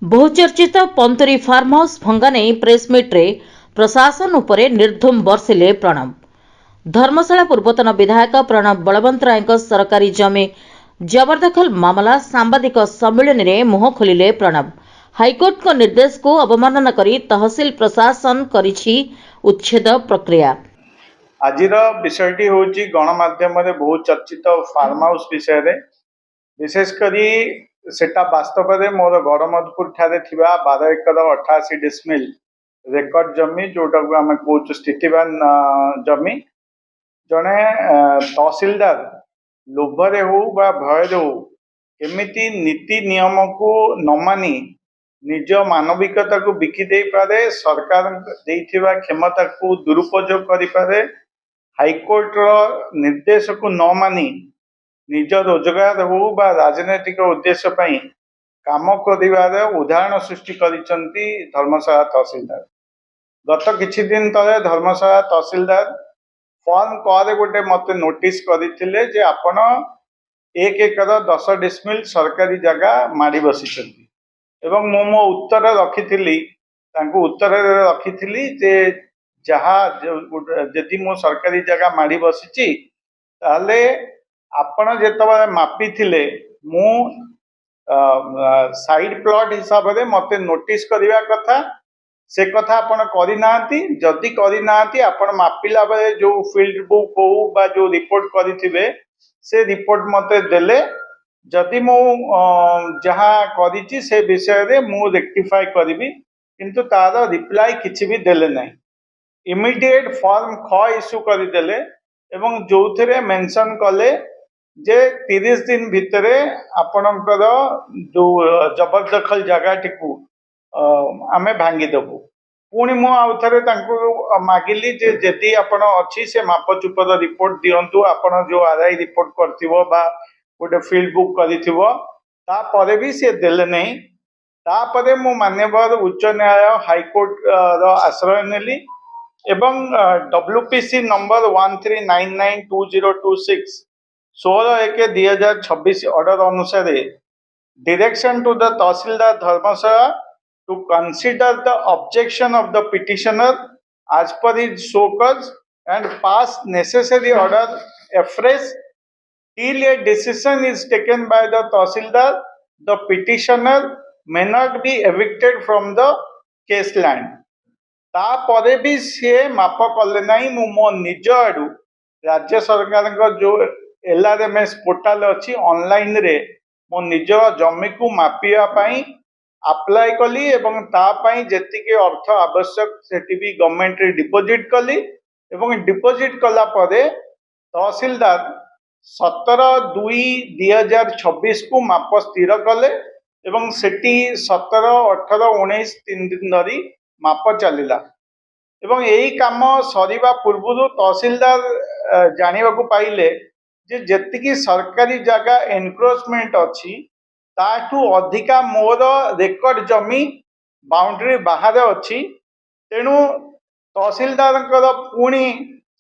बहुचर्चित पंतरी farm house भंगा नहीं प्रेसमिट्रे प्रशासन उपरे निर्धूम बर्षिले प्रणव। धर्मशाला पूर्वतन विधायक प्रणव बलवंत राय सरकारी जमी जबरदखल मामला सांबादिक सम्मेलन में मुह खोलिले प्रणव। हाईकोर्ट को निर्देश को अवमानना करी तहसील प्रशासन करिछि उच्छेद प्रक्रिया। आज विषयटी हूँ गणमाध्यम बहुत चर्चित फार्म हाउस विषय रे विशेषकर सेटा वास्तव में मोर गड़मधुपुर ठारे 12 एकर 88 डिसमिल रेकर्ड जमी जोटा को आम कह स्थितिवान जमी जड़े तहसीलदार लोभरे हो बा भय हो केमिति नीति नियम को न मानी निज मानविकता को बिकी दे पारे, सरकार देइथिबा क्षमता को दुरुपयोग करि पारे, हाईकोर्ट निर्देश को न मानी निज रोजगार हो बा राजनैतिक उद्देश्य पई काम करिवार उदाहरण सृष्टि करिसंती धर्मशाला तहसीलदार। गत किछि दिन तले धर्मशाला तहसीलदार फॉर्म करे गोटे मते नोटिस करथिले जे आपण 1 एकर 10 डिसमिल सरकारी जगह माड़ी बसिसंती एवं मो उत्तर रखिथिली तांको उत्तर रखिथिली जे जहा जदि मो सरकारी जगह माड़ी बसिची ताले आपण जेतबे मापी थिले मु साइड प्लॉट हिसाब से मते नोटिस करवा कथा से कथा आपण करि नांती। जदि करि नांती आपण मापिला बेले जो फील्ड बुक हो बा जो रिपोर्ट करिथिबे से रिपोर्ट मते देले जदि मु जहा करिछि से विषय रे मु रेक्टिफाई करबी, किंतु तार रिप्लाई किछि भी देले नै। इमीडिएट फॉर्म ख इश्यू करि देले एवं जोथरे मेंशन कले जे 30 दिन भितर आपणकर जो जबरदखल जगह टी आम भांगी देबू। पुणी मु आउ थे मागिली जे जदि आपण अच्छी से मापचुपर रिपोर्ट दिंतु आपण जो आरआई रिपोर्ट करथिबो बा गोटे फील्ड बुक करिथिबो तापरे भी से देले नहीं। तापरे मु मान्यवर उच्च न्यायालय हाईकोर्ट रो आश्रय नेली एवं WPC नंबर 13992026 16/1/2026 ऑर्डर अनुसार direction to the tehsildar Dharamshala to consider the objection of the petitioner as per his so cause and pass necessary order afresh till a decision is taken by the Tahsildar. The petitioner may not be evicted from the case land. तापरे भी सी माप कले ना मो निज आड़ू राज्य सरकार जो LRMS पोर्टाल अच्छी ऑनलाइन रे मो निज जमी को मापिया अप्लाई कली एवं तापाई जेतिके अर्थ आवश्यक सेठी भी गवर्नमेंट रे डिपोजिट कली एवं डिपोजिट कला परे तहसीलदार 17/2/2026 को माप स्थिर कले एवं सेठी 17, 18, 19 3 दिन धरी माप चलिला एवं यही काम सरीबा पूर्व तहसीलदार जानिबा को पाइले जे जेतिकी सरकारी जगह एनक्रोचमेंट अछि ताठू अधिका मोर रेकर्ड जमी बाउंड्री बाहर अच्छी। तेणु तहसीलदार पुणी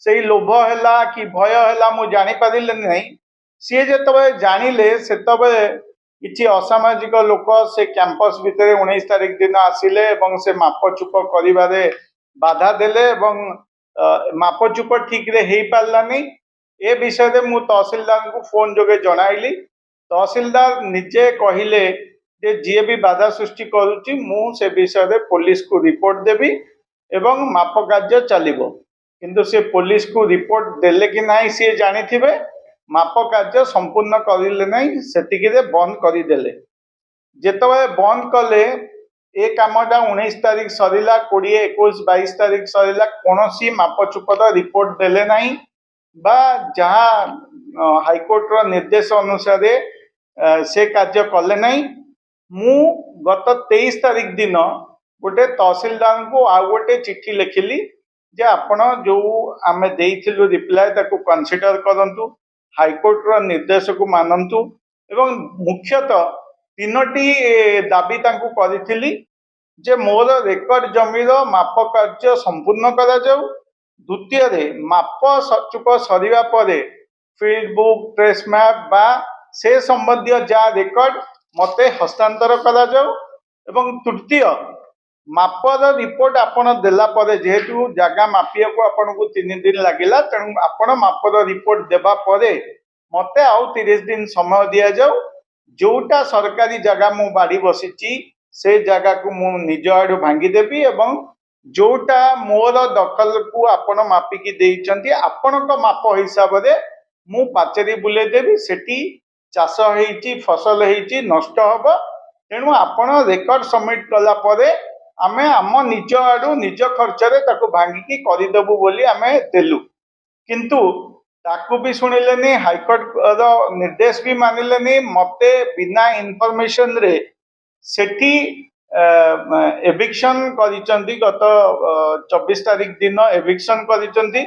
से लोभ है कि भय है मु जापर नहीं। सी जो जानिले से किसी असामाजिक लोक से कैंपस भितर 19 तारिख दिन आसिले से मापचुप कर बाधा देले मापचुप ठीक रे हो पारानी। ए विषय में मु तहसीलदार को फोन जोगे जनाइली। तहसीलदार निजे कहले जे जी भी बाधा सृष्टि करुच्ची मु से विषय में पुलिस को रिपोर्ट देवी एवं माप कार्य चलिबो, किंतु से पुलिस को रिपोर्ट देले कि नहीं सी जानी थिबे माप कार्य संपूर्ण करिले नहीं सेतिकिरे बंद करी देले। जेतबे बंद कले ए कामटा 19 तारिख सरिला 20, 21, 22 तारिख सरिला कोनोसी मापचुपर रिपोर्ट देले नहीं बा जहाँ हाईकोर्ट रो निर्देश अनुसार से कार्य कले नहीं। मु गत 23 तारिख दिन गोटे तहसीलदार को आ गोटे चिट्ठी लिखिली जे आपण जो आमे देइथिलु रिप्लाई ताको कंसीडर करंतु, हाईकोर्ट रो निर्देश को मानंतु एवं मुख्यतः 3टी दाबी तांको करिथिली जे मोर रेकर्ड जमीर माप कार्य संपूर्ण करा जाऊ। द्वितीय रे माप चुप सरिबा परे फील्ड बुक ट्रेस मैप बा से संबंधी जा रेकर्ड मते हस्तांतर करा जाऊ ଏବଂ ତୃତୀୟ ମାପର ରିପୋର୍ଟ ଆପଣ ଦେଲା ପରେ ଯେହେତୁ ଜାଗା ମାପିବାକୁ ଆପଣଙ୍କୁ 3 ଦିନ ଲାଗିଲା, ତେଣୁ ଆପଣ ମାପର ରିପୋର୍ଟ ଦେବା ପରେ ମତେ ଆଉ 30 ଦିନ ସମୟ ଦିଆଯାଉ। ଯୋଉଟା ସରକାରୀ ଜାଗା ମୁଁ ବାଡ଼ି ବସିଛି ସେ ଜାଗାକୁ ମୁଁ ନିଜ ଆଡୁ ଭାଙ୍ଗିଦେବି ଏବଂ ଯୋଉଟା ମୋର ଦଖଲକୁ ଆପଣ ମାପିକି ଦେଇଛନ୍ତି ଆପଣଙ୍କ ମାପ ହିସାବରେ ମୁଁ ପାଚେରୀ ବୁଲେଇଦେବି। ସେଠି ଚାଷ ହେଇଛି, ଫସଲ ହେଇଛି, ନଷ୍ଟ ହବ। ତେଣୁ ଆପଣ ରେକର୍ଡ ସବମିଟ କଲା ପରେ ଆମେ ଆମ ନିଜ ଆଡୁ ନିଜ ଖର୍ଚ୍ଚରେ ତାକୁ ଭାଙ୍ଗିକି କରିଦେବୁ ବୋଲି ଆମେ ଦେଲୁ। କିନ୍ତୁ ତାକୁ ବି ଶୁଣିଲେନି, ହାଇକୋର୍ଟର ନିର୍ଦ୍ଦେଶ ବି ମାନିଲେନି। ମତେ ବିନା ଇନଫର୍ମେସନ ରେ ସେଠି ଏଭିକ୍ସନ କରିଛନ୍ତି, ଗତ 24 ତାରିଖ ଦିନ ଏଭିକ୍ସନ କରିଛନ୍ତି।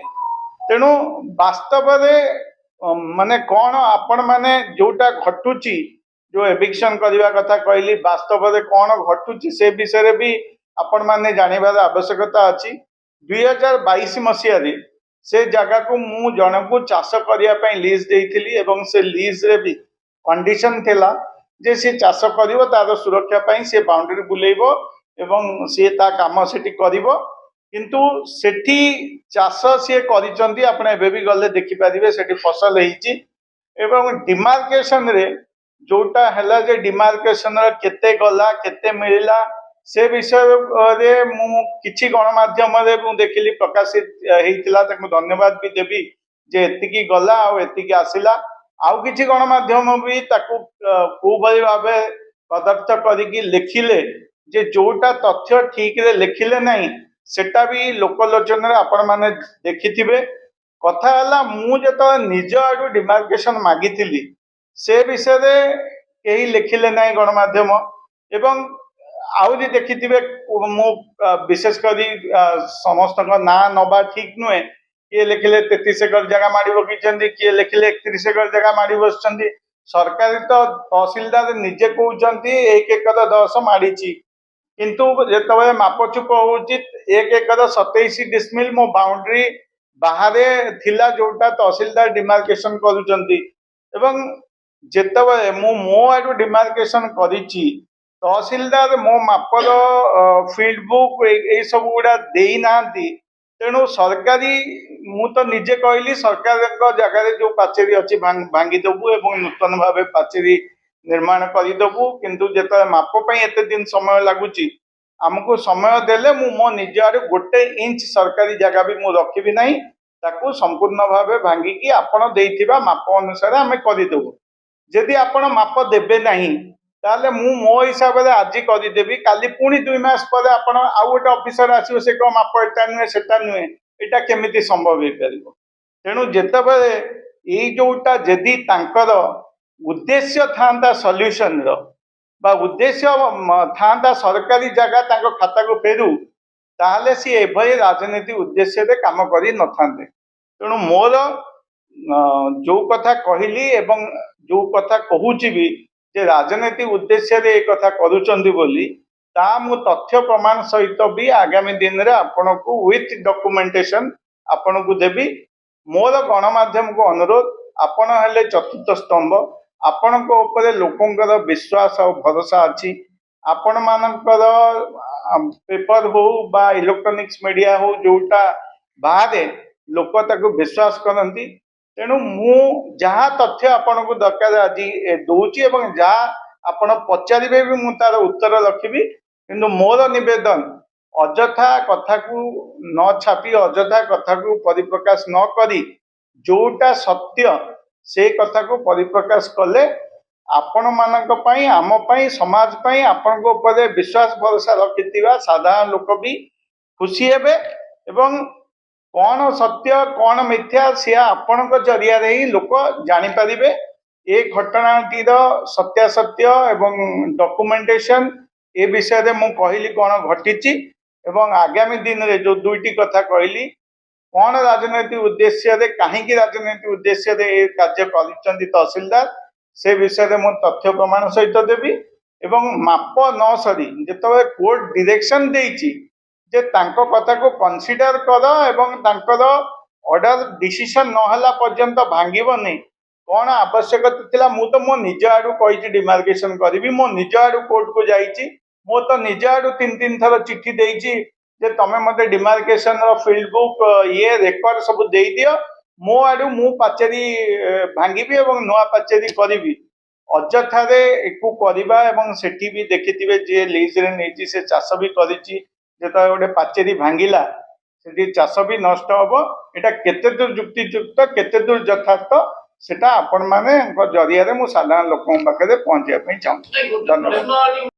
ତେଣୁ ବାସ୍ତବରେ ମାନେ କଣ ଆପଣ ମାନେ ଯୋଉଟା ଘଟୁଛି, ଯୋଉ ଏଭିକ୍ସନ କରିବା କଥା କହିଲି, ବାସ୍ତବରେ କଣ ଘଟୁଛି ସେ ବିଷୟରେ ବି ଆପଣ ମାନେ ଜାଣିବାର ଆବଶ୍ୟକତା ଅଛି। 2022 ମସିହାରେ ସେ ଜାଗାକୁ ମୁଁ ଜଣକୁ ଚାଷ କରିବା ପାଇଁ ଲିଜ୍ ଦେଇଥିଲି ଏବଂ ସେ ଲିଜରେ ବି କଣ୍ଡିସନ ଥିଲା ଯେ ସେ ଚାଷ କରିବ, ତାର ସୁରକ୍ଷା ପାଇଁ ସେ ବାଉଣ୍ଡରୀ ବୁଲେଇବ ଏବଂ ସିଏ ତା କାମ ସେଠି କରିବ। କିନ୍ତୁ ସେଠି ଚାଷ ସିଏ କରିଛନ୍ତି, ଆପଣ ଏବେ ବି ଗଲେ ଦେଖିପାରିବେ ସେଠି ଫସଲ ହେଇଛି। ଏବଂ ଡିମାର୍କେସନରେ ଯୋଉଟା ହେଲା ଯେ ଡିମାର୍କେସନର କେତେ ଗଲା କେତେ ମିଳିଲା ସେ ବିଷୟରେ ମୁଁ କିଛି ଗଣମାଧ୍ୟମରେ ମୁଁ ଦେଖିଲି ପ୍ରକାଶିତ ହେଇଥିଲା, ତାଙ୍କୁ ଧନ୍ୟବାଦ ବି ଦେବି ଯେ ଏତିକି ଗଲା ଆଉ ଏତିକି ଆସିଲା। ଆଉ କିଛି ଗଣମାଧ୍ୟମ ବି ତାକୁ କୋଉଭଳି ଭାବେ ପଦାର୍ଥ କରିକି ଲେଖିଲେ ଯେ ଯୋଉଟା ତଥ୍ୟ ଠିକରେ ଲେଖିଲେ ନାହିଁ ସେଟା ବି ଲୋକଲୋଚନରେ ଆପଣ ମାନେ ଦେଖିଥିବେ। କଥା ହେଲା ମୁଁ ଯେତେବେଳେ ନିଜ ଆଡୁ ଡିମାର୍କେସନ ମାଗିଥିଲି ସେ ବିଷୟରେ କେହି ଲେଖିଲେ ନାହିଁ ଗଣମାଧ୍ୟମ। ଏବଂ ଆହୁରି ଦେଖିଥିବେ ମୁଁ ବିଶେଷ କରି ସମସ୍ତଙ୍କ ନାଁ ନବା ଠିକ ନୁହେଁ। କିଏ ଲେଖିଲେ 33 ଏକର ଜାଗା ମାଡ଼ି ପକେଇଛନ୍ତି, କିଏ ଲେଖିଲେ 31 ଏକର ଜାଗା ମାଡ଼ି ବସିଛନ୍ତି। ସରକାରୀ ତ ତହସିଲଦାର ନିଜେ କହୁଛନ୍ତି 1 ଏକର 10 ମାଡ଼ିଛି, କିନ୍ତୁ ଯେତେବେଳେ ମାପଚୁପ ହଉଛି 1 ଏକର 27 ଡିସମିଲ ମୋ ବାଉଣ୍ଡରୀ ବାହାରେ ଥିଲା ଯୋଉଟା ତହସିଲଦାର ଡିମାର୍କେସନ କରୁଛନ୍ତି। ଏବଂ ଯେତେବେଳେ ମୁଁ ମୋ ଆଡୁ ଡିମାର୍କେସନ କରିଛି ତହସିଲଦାର ମୋ ମାପର ଫିଲ୍ଡ ବୁକ୍ ଏଇ ସବୁ ଗୁଡା ଦେଇନାହାନ୍ତି। ତେଣୁ ସରକାରୀ ମୁଁ ତ ନିଜେ କହିଲି ସରକାରଙ୍କ ଜାଗାରେ ଯୋଉ ପାଚେରୀ ଅଛି ଭାଙ୍ଗିଦେବୁ ଏବଂ ନୂତନ ଭାବେ ପାଚେରୀ ନିର୍ମାଣ କରିଦେବୁ। କିନ୍ତୁ ଯେତେବେଳେ ମାପ ପାଇଁ ଏତେ ଦିନ ସମୟ ଲାଗୁଛି ଆମକୁ ସମୟ ଦେଲେ ମୁଁ ମୋ ନିଜ ଆଡୁ 1 ଇଞ୍ଚ ସରକାରୀ ଜାଗା ବି ମୁଁ ରଖିବି ନାହିଁ, ତାକୁ ସମ୍ପୂର୍ଣ୍ଣ ଭାବେ ଭାଙ୍ଗିକି ଆପଣ ଦେଇଥିବା ମାପ ଅନୁସାରେ ଆମେ କରିଦେବୁ। ଯଦି ଆପଣ ମାପ ଦେବେ ନାହିଁ ତାହେଲେ ମୁଁ ମୋ ହିସାବରେ ଆଜି କରିଦେବି, କାଲି ପୁଣି 2 ମାସ ପରେ ଆପଣ ଆଉ ଗୋଟେ ଅଫିସର ଆସିବ, ସେ କଣ ମାପ ଏଟା ନୁହେଁ ସେଟା ନୁହେଁ, ଏଟା କେମିତି ସମ୍ଭବ ହେଇପାରିବ? ତେଣୁ ଯେତେବେଳେ ଏଇ ଯୋଉଟା ଯଦି ତାଙ୍କର ଉଦ୍ଦେଶ୍ୟ ଥାନ୍ତା ସଲ୍ୟୁସନର ବା ଉଦ୍ଦେଶ୍ୟ ଥାନ୍ତା ସରକାରୀ ଜାଗା ତାଙ୍କ ଖାତାକୁ ଫେରୁ, ତାହେଲେ ସିଏ ଏଭଳି ରାଜନୀତି ଉଦ୍ଦେଶ୍ୟରେ କାମ କରି ନଥାନ୍ତେ। ତେଣୁ ମୋର ଯୋଉ କଥା କହିଲି ଏବଂ ଯୋଉ କଥା କହୁଛି ବି ଯେ ରାଜନୀତି ଉଦ୍ଦେଶ୍ୟରେ ଏ କଥା କରୁଛନ୍ତି ବୋଲି, ତା ମୁଁ ତଥ୍ୟ ପ୍ରମାଣ ସହିତ ବି ଆଗାମୀ ଦିନରେ ଆପଣଙ୍କୁ ୱିଥ୍ ଡକୁମେଣ୍ଟେସନ ଆପଣଙ୍କୁ ଦେବି। ମୋର ଗଣମାଧ୍ୟମକୁ ଅନୁରୋଧ, ଆପଣ ହେଲେ ଚତୁର୍ଥ ସ୍ତମ୍ଭ, ଆପଣଙ୍କ ଉପରେ ଲୋକଙ୍କର ବିଶ୍ୱାସ ଆଉ ଭରସା ଅଛି। ଆପଣ ମାନଙ୍କର ପେପର ହଉ ବା ଇଲେକ୍ଟ୍ରୋନିକ୍ସ ମିଡିଆ ହଉ ଯୋଉଟା ବାହାରେ ଲୋକ ତାକୁ ବିଶ୍ୱାସ କରନ୍ତି। ତେଣୁ ମୁଁ ଯାହା ତଥ୍ୟ ଆପଣଙ୍କୁ ଦରକାର ଆଜି ଦଉଛି ଏବଂ ଯାହା ଆପଣ ପଚାରିବେ ବି ମୁଁ ତାର ଉତ୍ତର ରଖିବି। କିନ୍ତୁ ମୋର ନିବେଦନ, ଅଯଥା କଥାକୁ ନ ଛାପି ଅଯଥା କଥାକୁ ପରିପ୍ରକାଶ ନ କରି ଯୋଉଟା ସତ୍ୟ ସେ କଥାକୁ ପରିପ୍ରକାଶ କଲେ ଆପଣ ମାନଙ୍କ ପାଇଁ, ଆମ ପାଇଁ, ସମାଜ ପାଇଁ, ଆପଣଙ୍କ ଉପରେ ବିଶ୍ୱାସ ଭରସା ରଖିଥିବା ସାଧାରଣ ଲୋକ ବି ଖୁସି ହେବେ। ଏବଂ କଣ ସତ୍ୟ କଣ ମିଥ୍ୟା ସିଏ ଆପଣଙ୍କ ଜରିଆରେ ହିଁ ଲୋକ ଜାଣିପାରିବେ। ଏ ଘଟଣାଟିର ସତ୍ୟାସତ୍ୟ ଏବଂ ଡକୁମେଣ୍ଟେସନ ଏ ବିଷୟରେ ମୁଁ କହିଲି କଣ ଘଟିଛି ଏବଂ ଆଗାମୀ ଦିନରେ ଯୋଉ 2ଟି କଥା କହିଲି, କଣ ରାଜନୈତିକ ଉଦ୍ଦେଶ୍ୟରେ, କାହିଁକି ରାଜନୈତିକ ଉଦ୍ଦେଶ୍ୟରେ ଏ କାର୍ଯ୍ୟ କରିଛନ୍ତି ତହସିଲଦାର, ସେ ବିଷୟରେ ମୁଁ ତଥ୍ୟ ପ୍ରମାଣ ସହିତ ଦେବି। ଏବଂ ମାପ ନ ସରି ଯେତେବେଳେ କୋର୍ଟ ଡିରେକ୍ସନ ଦେଇଛି ଯେ ତାଙ୍କ କଥାକୁ କନସିଡର କର ଏବଂ ତାଙ୍କର ଅର୍ଡର ଡିସିସନ ନହେଲା ପର୍ଯ୍ୟନ୍ତ ଭାଙ୍ଗିବନି, କଣ ଆବଶ୍ୟକତା ଥିଲା? ମୁଁ ତ ମୋ ନିଜ ଆଡୁ କହିଛି ଡିମାର୍କେସନ କରିବି, ମୋ ନିଜ ଆଡୁ କୋର୍ଟକୁ ଯାଇଛି। ମୁଁ ତ ନିଜ ଆଡୁ 3 ଥର ଚିଠି ଦେଇଛି ଯେ ତମେ ମତେ ଡିମାର୍କେସନ ର ଫିଲ୍ଡ ବୁକ୍ ଇଏ ରେକର୍ଡ ସବୁ ଦେଇଦିଅ, ମୋ ଆଡୁ ମୁଁ ପାଚେରୀ ଭାଙ୍ଗିବି ଏବଂ ନୂଆ ପାଚେରୀ କରିବି। ଅଯଥାରେ ଏକୁ କରିବା ଏବଂ ସେଠି ବି ଦେଖିଥିବେ ଯିଏ ଲିଜରେ ନେଇଛି ସେ ଚାଷ ବି କରିଛି, ଯେତେବେଳେ ଗୋଟେ ପାଚେରୀ ଭାଙ୍ଗିଲା ସେଠି ଚାଷ ବି ନଷ୍ଟ ହବ। ଏଟା କେତେ ଦୂର ଯୁକ୍ତିଯୁକ୍ତ, କେତେ ଦୂର ଯଥାର୍ଥ, ସେଟା ଆପଣମାନଙ୍କ ଜରିଆରେ ମୁଁ ସାଧାରଣ ଲୋକଙ୍କ ପାଖରେ ପହଞ୍ଚିବା ପାଇଁ ଚାହୁଁଛି। ଧନ୍ୟବାଦ।